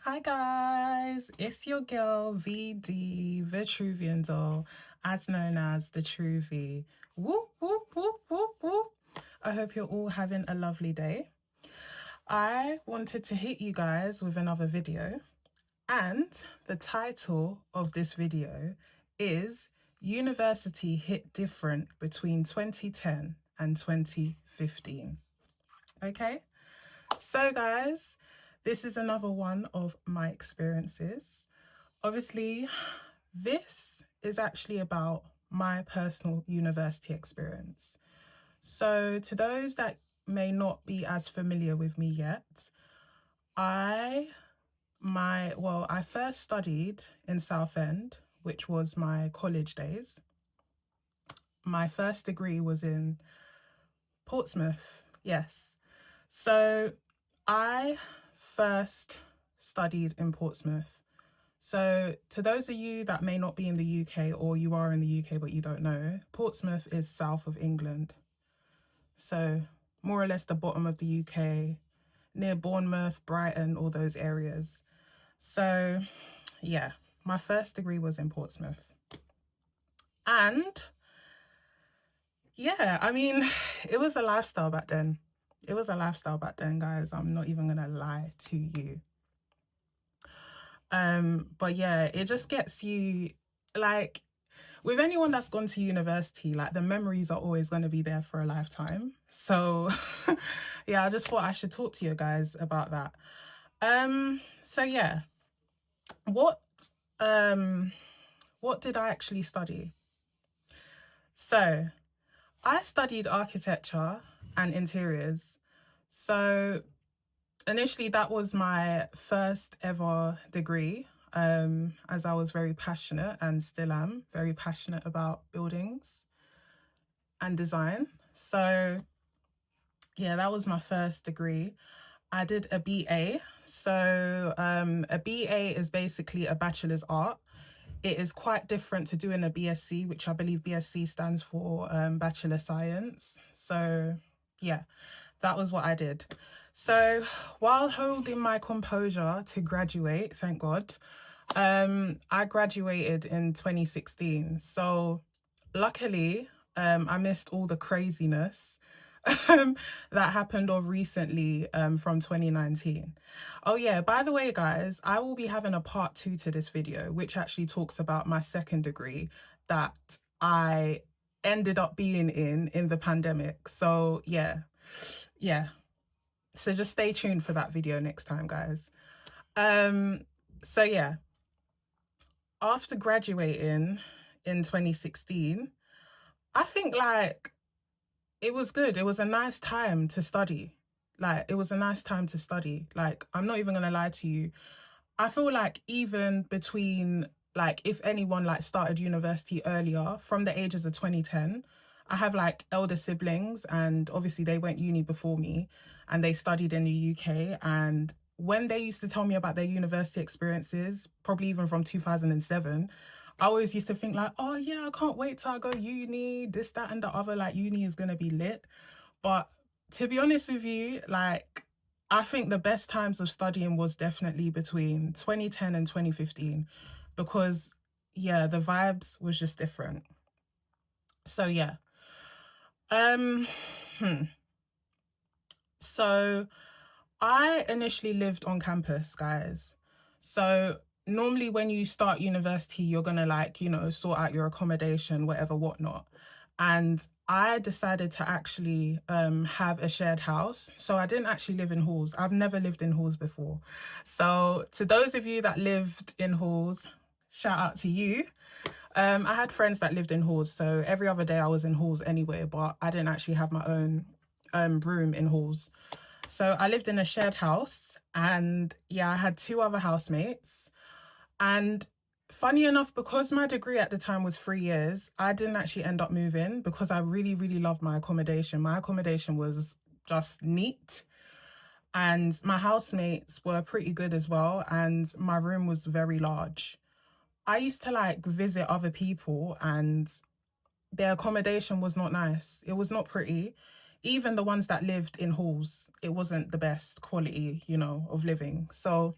Hi guys, it's your girl VD, Vitruvian doll, as known as the True V. Whoop, whoop, whoop, whoop, whoop. I hope you're all having a lovely day. I wanted to hit you guys with another video, and the title of this video is University Hit Different Between 2010 and 2015. Okay? So guys, this is another one of my experiences. Obviously, this is actually about my personal university experience. So to those that may not be as familiar with me yet, I first studied in Southend, which was my college days. My first degree was in Portsmouth, yes. So I first studied in Portsmouth. So to those of you that may not be in the UK, or you are in the UK but you don't know, Portsmouth is south of England. So more or less the bottom of the UK, near Bournemouth, Brighton, all those areas. So yeah, my first degree was in Portsmouth. And yeah, I mean, it was a lifestyle back then. It was a lifestyle back then, guys. I'm not even gonna lie to you. But yeah, it just gets you, like, with anyone that's gone to university, like, the memories are always going to be there for a lifetime. So yeah, I just thought I should talk to you guys about that. So yeah, what did I actually study? So I studied architecture and interiors. So initially that was my first ever degree, as I was very passionate and still am very passionate about buildings and design. So yeah, that was my first degree. I did a BA. So a BA is basically a bachelor's art. It is quite different to doing a BSc, which I believe BSc stands for Bachelor Science. So yeah, that was what I did. So while holding my composure to graduate, thank God, I graduated in 2016. So luckily, I missed all the craziness that happened of recently from 2019. Oh yeah, by the way, guys, I will be having a part 2 to this video, which actually talks about my second degree that I ended up being in the pandemic. So yeah. So just stay tuned for that video next time, guys. So yeah, after graduating in 2016, I think, like, it was good. It was a nice time to study. Like, it was a nice time to study. Like, I'm not even gonna lie to you. I feel like even between, like, if anyone like started university earlier from the ages of 2010, I have like elder siblings, and obviously they went uni before me and they studied in the UK. And when they used to tell me about their university experiences, probably even from 2007, I always used to think like, oh yeah, I can't wait till I go uni, this, that, and the other, like uni is gonna be lit. But to be honest with you, like, I think the best times of studying was definitely between 2010 and 2015, because yeah, the vibes was just different. So yeah. Um so I initially lived on campus, guys. So normally when you start university, you're gonna, like, you know, sort out your accommodation, whatever, whatnot. And I decided to actually have a shared house. So I didn't actually live in halls. I've never lived in halls before. So to those of you that lived in halls, shout out to you. I had friends that lived in halls, so every other day I was in halls anyway, but I didn't actually have my own room in halls. So I lived in a shared house, and yeah, I had two other housemates. And funny enough, because my degree at the time was 3 years, I didn't actually end up moving because I really, really loved my accommodation. My accommodation was just neat, and my housemates were pretty good as well, and my room was very large. I used to like visit other people, and their accommodation was not nice. It was not pretty. Even the ones that lived in halls, it wasn't the best quality, you know, of living. So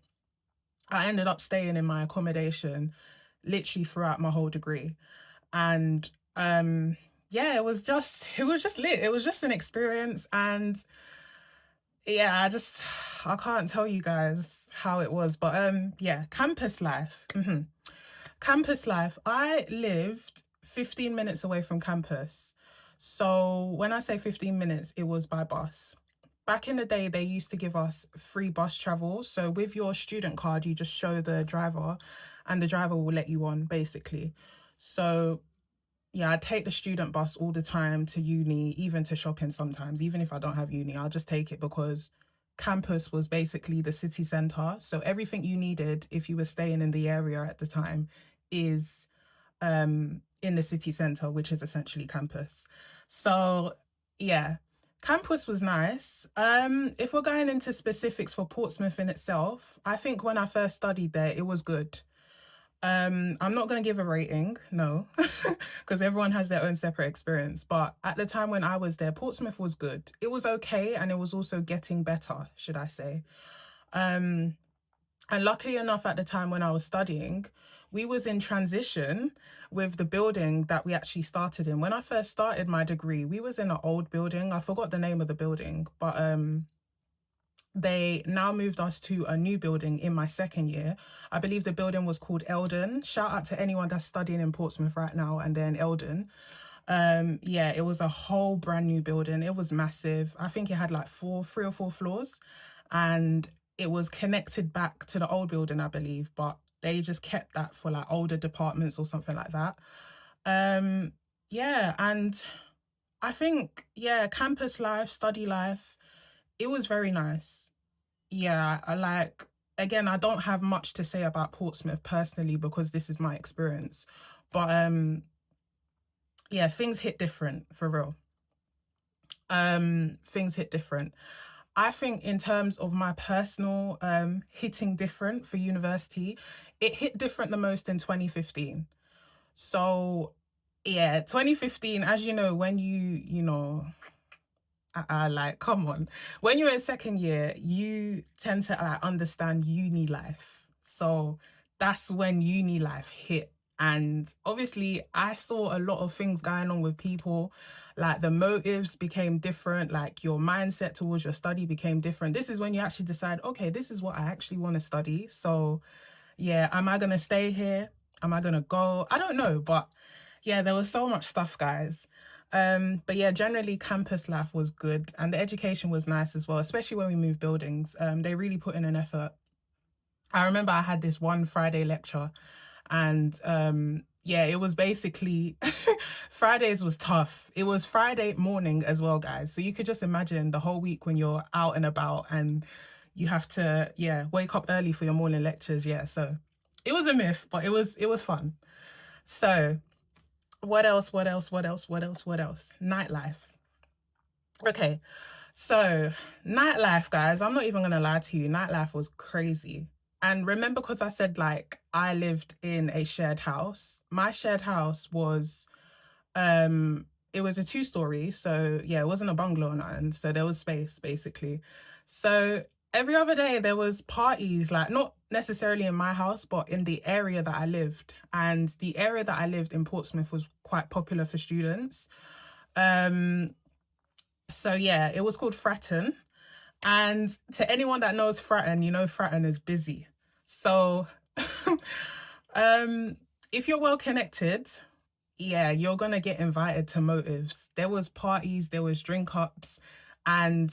I ended up staying in my accommodation literally throughout my whole degree. And yeah, it was just lit. It was just an experience. And yeah, I can't tell you guys how it was. But yeah, campus life. Campus life. I lived 15 minutes away from campus. So when I say 15 minutes, it was by bus. Back in the day, they used to give us free bus travel. So with your student card, you just show the driver and the driver will let you on, basically. So yeah, I take the student bus all the time to uni, even to shopping sometimes. Even if I don't have uni, I'll just take it because campus was basically the city centre. So everything you needed if you were staying in the area at the time is in the city centre, which is essentially campus. So yeah, campus was nice. If we're going into specifics for Portsmouth in itself, I think when I first studied there, it was good. I'm not going to give a rating, no, because everyone has their own separate experience. But at the time when I was there, Portsmouth was good. It was okay, and it was also getting better, should I say. Um, and luckily enough, at the time when I was studying, we was in transition with the building that we actually started in. When I first started my degree, we was in an old building. I forgot the name of the building, but they now moved us to a new building in my second year. I believe the building was called Eldon. Shout out to anyone that's studying in Portsmouth right now and then Eldon. Yeah, it was a whole brand new building. It was massive. I think it had like 3 or 4 floors, and it was connected back to the old building, I believe, but they just kept that for like older departments or something like that. Um, yeah, and I think, yeah, campus life, study life, it was very nice. Yeah, I like, again, I don't have much to say about Portsmouth personally because this is my experience. But yeah, things hit different for real. Things hit different. I think in terms of my personal hitting different for university, it hit different the most in 2015. So yeah, 2015, as you know, when like, come on. When you're in second year, you tend to like understand uni life. So that's when uni life hit. And obviously, I saw a lot of things going on with people. Like the motives became different, like your mindset towards your study became different. This is when you actually decide, okay, this is what I actually want to study. So, yeah, am I going to stay here? Am I going to go? I don't know. But yeah, there was so much stuff, guys. But yeah, generally campus life was good and the education was nice as well, especially when we moved buildings. They really put in an effort. I remember I had this one Friday lecture and yeah, it was basically Fridays was tough. It was Friday morning as well, guys. So you could just imagine the whole week when you're out and about and you have to, yeah, wake up early for your morning lectures. Yeah, so it was a myth, but it was fun. So what else? What else? What else? What else? What else? Nightlife. Okay, so nightlife, guys. I'm not even gonna lie to you. Nightlife was crazy. And remember, because I said like I lived in a shared house. My shared house was it was a 2 story, so yeah, it wasn't a bungalow or nothing. So there was space basically. So every other day there was parties, like not necessarily in my house, but in the area that I lived. And the area that I lived in Portsmouth was quite popular for students. Um, so yeah, it was called Fratton. And to anyone that knows Fratton, you know Fratton is busy. So um if you're well connected, yeah, you're gonna get invited to motives. There was parties, there was drink ups, and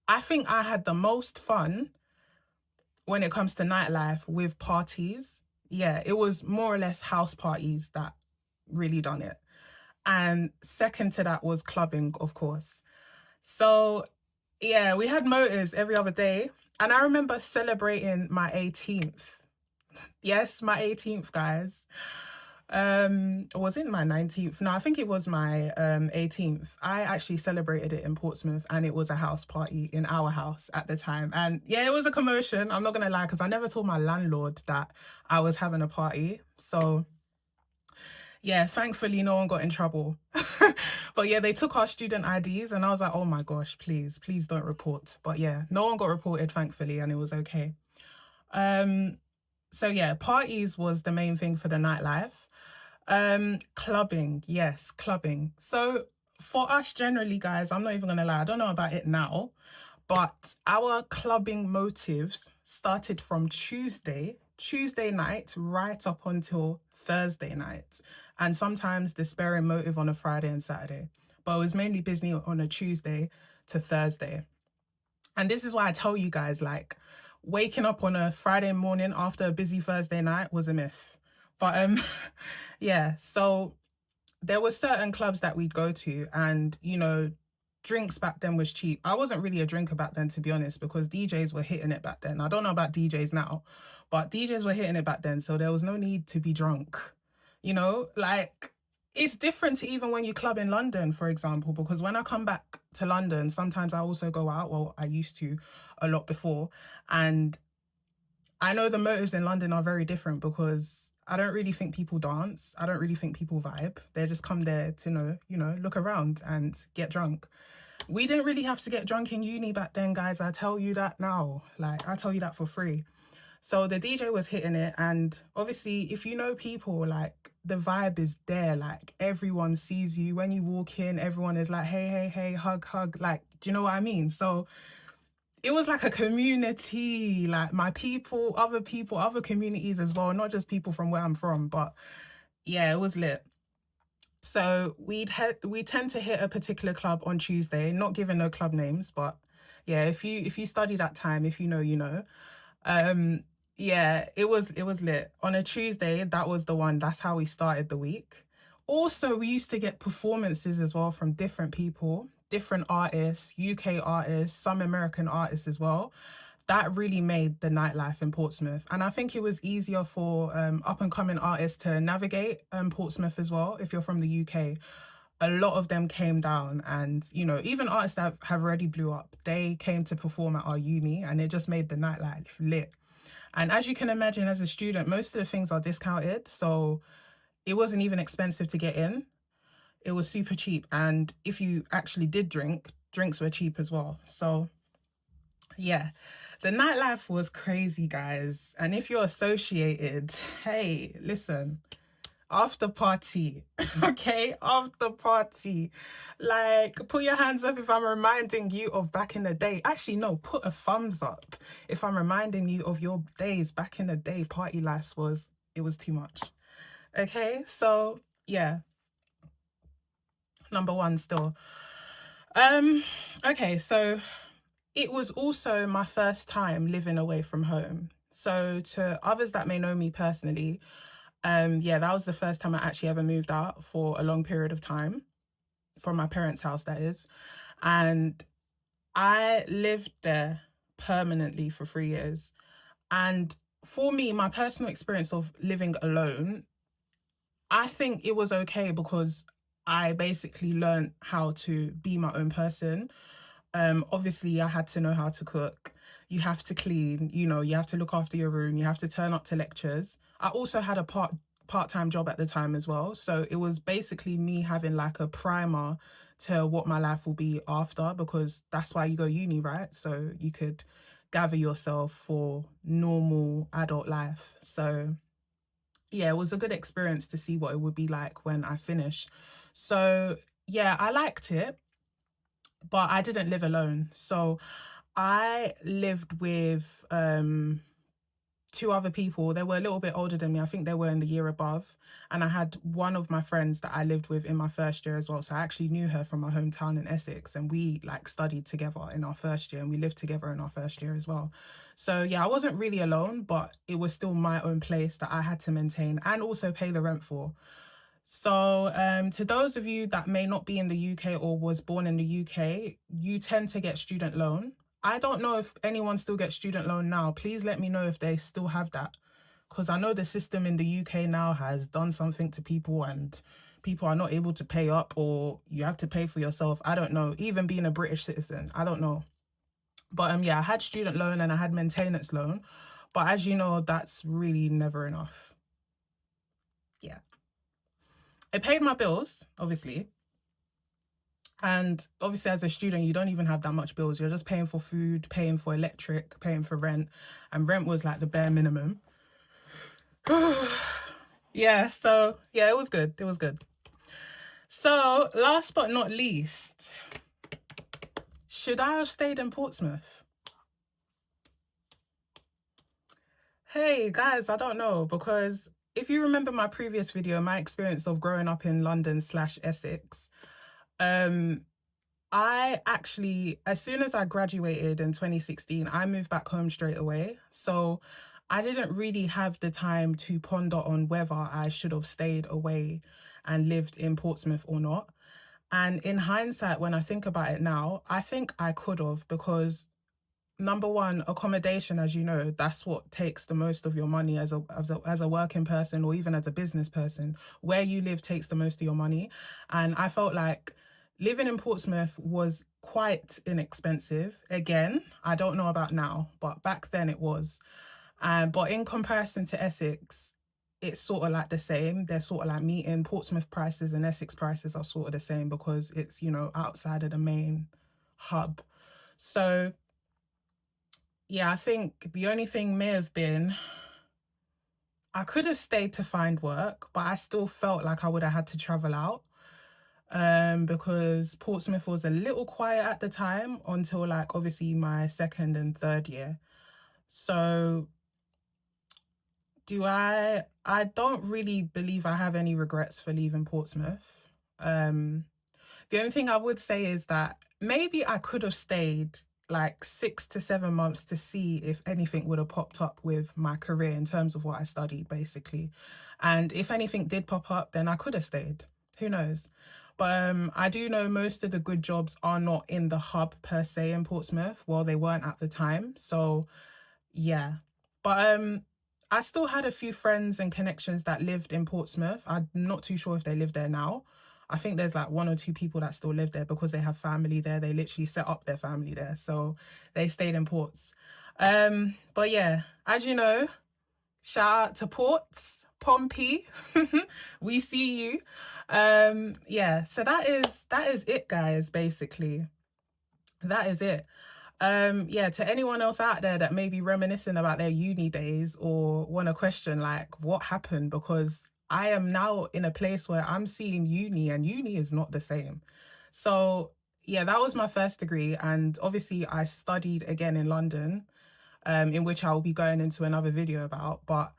I think I had the most fun when it comes to nightlife with parties. Yeah, it was more or less house parties that really done it. And second to that was clubbing, of course. So yeah, we had motives every other day. And I remember celebrating my 18th. Yes, my 18th, guys. Was it my 19th? No, I think it was my 18th. I actually celebrated it in Portsmouth and it was a house party in our house at the time. And yeah, it was a commotion. I'm not gonna lie, because I never told my landlord that I was having a party. So yeah, thankfully no one got in trouble. But yeah, they took our student IDs and I was like, oh my gosh, please, please don't report. But yeah, no one got reported, thankfully, and it was okay. Um, So yeah, parties was the main thing for the nightlife. Clubbing, yes, clubbing. So for us generally, guys, I'm not even gonna lie, I don't know about it now, but our clubbing motives started from Tuesday night, right up until Thursday night, and sometimes the sparing motive on a Friday and Saturday. But it was mainly busy on a Tuesday to Thursday. And this is why I tell you guys, like, waking up on a Friday morning after a busy Thursday night was a myth. But yeah, so there were certain clubs that we'd go to, and drinks back then was cheap. I wasn't really a drinker back then, to be honest, because DJs were hitting it back then. I don't know about DJs now, but DJs were hitting it back then, so there was no need to be drunk. Like, it's different to even when you club in London, for example, because when I come back to London, sometimes I also go out. Well, I used to a lot before, and I know the motives in London are very different because I don't really think people dance. I don't really think people vibe. They just come there to look around and get drunk. We didn't really have to get drunk in uni back then, guys. I tell you that now. Like, I tell you that for free. So the DJ was hitting it, and obviously, if you know people, like, the vibe is there. Like, everyone sees you when you walk in. Everyone is like, hey, hey, hey, hug, hug. Like, do you know what I mean? So it was like a community, like my people, other communities as well, not just people from where I'm from. But yeah, it was lit. So we tend to hit a particular club on Tuesday, not giving no club names, but yeah, if you study that time, if you know, you know. Yeah, it was lit. On a Tuesday, that was the one. That's how we started the week. Also, we used to get performances as well from different people, different artists, UK artists, some American artists as well. That really made the nightlife in Portsmouth. And I think it was easier for up and coming artists to navigate Portsmouth as well. If you're from the UK, a lot of them came down, and even artists that have already blew up, they came to perform at our uni, and it just made the nightlife lit. And as you can imagine, as a student, most of the things are discounted, so it wasn't even expensive to get in. It was super cheap, and if you actually did drink, drinks were cheap as well. So yeah, the nightlife was crazy, guys. And if you're associated, hey, listen, after party, okay? After party. Like, put your hands up if I'm reminding you of back in the day. Actually, no, put a thumbs up if I'm reminding you of your days back in the day. Party life was too much. Okay, so yeah, number one still. Okay, so it was also my first time living away from home. So to others that may know me personally, yeah, that was the first time I actually ever moved out for a long period of time, from my parents' house, that is. And I lived there permanently for 3 years. And for me, my personal experience of living alone, I think it was okay because I basically learned how to be my own person. Obviously, I had to know how to cook. You have to clean, you have to look after your room, you have to turn up to lectures. I also had a part-time job at the time as well. So it was basically me having like a primer to what my life will be after, because that's why you go uni, right? So you could gather yourself for normal adult life. So yeah, it was a good experience to see what it would be like when I finish. So yeah, I liked it, but I didn't live alone. So I lived with two other people. They were a little bit older than me. I think they were in the year above. And I had one of my friends that I lived with in my first year as well. So I actually knew her from my hometown in Essex, and we like studied together in our first year, and we lived together in our first year as well. So yeah, I wasn't really alone, but it was still my own place that I had to maintain and also pay the rent for. So, to those of you that may not be in the UK or was born in the UK, you tend to get student loan. I don't know if anyone still gets student loan now. Please let me know if they still have that, because I know the system in the UK now has done something to people, and people are not able to pay up, or you have to pay for yourself. I don't know. Even being a British citizen, I don't know. But yeah, I had student loan and I had maintenance loan. But as you know, that's really never enough. Yeah. It paid my bills, obviously. And obviously, as a student, you don't even have that much bills. You're just paying for food, paying for electric, paying for rent. And rent was like the bare minimum. Yeah, so yeah, it was good. It was good. So last but not least, should I have stayed in Portsmouth? Hey guys, I don't know, because if you remember my previous video, my experience of growing up in London/Essex, um, I actually, as soon as I graduated in 2016, I moved back home straight away. So I didn't really have the time to ponder on whether I should have stayed away and lived in Portsmouth or not. And in hindsight, when I think about it now, I think I could have, because number one, accommodation, as you know, that's what takes the most of your money as a working person, or even as a business person. Where you live takes the most of your money. And I felt like living in Portsmouth was quite inexpensive. Again, I don't know about now, but back then it was. But in comparison to Essex, it's sort of like the same. They're sort of like meeting. Portsmouth prices and Essex prices are sort of the same, because it's, you know, outside of the main hub. So yeah, I think the only thing may have been I could have stayed to find work, but I still felt like I would have had to travel out. Because Portsmouth was a little quiet at the time until like obviously my second and third year. So I don't really believe I have any regrets for leaving Portsmouth. The only thing I would say is that maybe I could have stayed like 6 to 7 months to see if anything would have popped up with my career in terms of what I studied, basically. And if anything did pop up, then I could have stayed. Who knows? But I do know most of the good jobs are not in the hub per se in Portsmouth. Well, they weren't at the time. So yeah. But I still had a few friends and connections that lived in Portsmouth. I'm not too sure if they live there now. I think there's like one or two people that still live there because they have family there. They literally set up their family there. So they stayed in Ports. But yeah, as you know, shout out to Ports, Pompey. We see you. Yeah, so that is it, guys, basically. That is it. Yeah, to anyone else out there that may be reminiscing about their uni days or want to question like what happened, because I am now in a place where I'm seeing uni and uni is not the same. So yeah, that was my first degree, and obviously I studied again in London, in which I will be going into another video about. But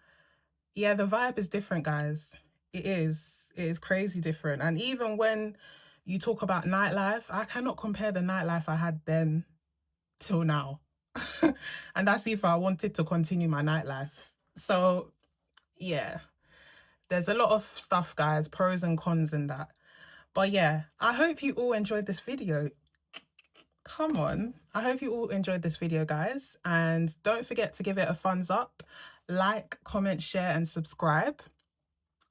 yeah, the vibe is different, guys. It is. It is crazy different. And even when you talk about nightlife, I cannot compare the nightlife I had then till now. And that's if I wanted to continue my nightlife. So yeah, there's a lot of stuff, guys, pros and cons in that. But yeah, I hope you all enjoyed this video. Come on. I hope you all enjoyed this video, guys. And don't forget to give it a thumbs up, like, comment, share, and subscribe.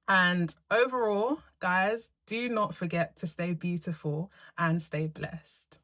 And overall, guys, do not forget to stay beautiful and stay blessed.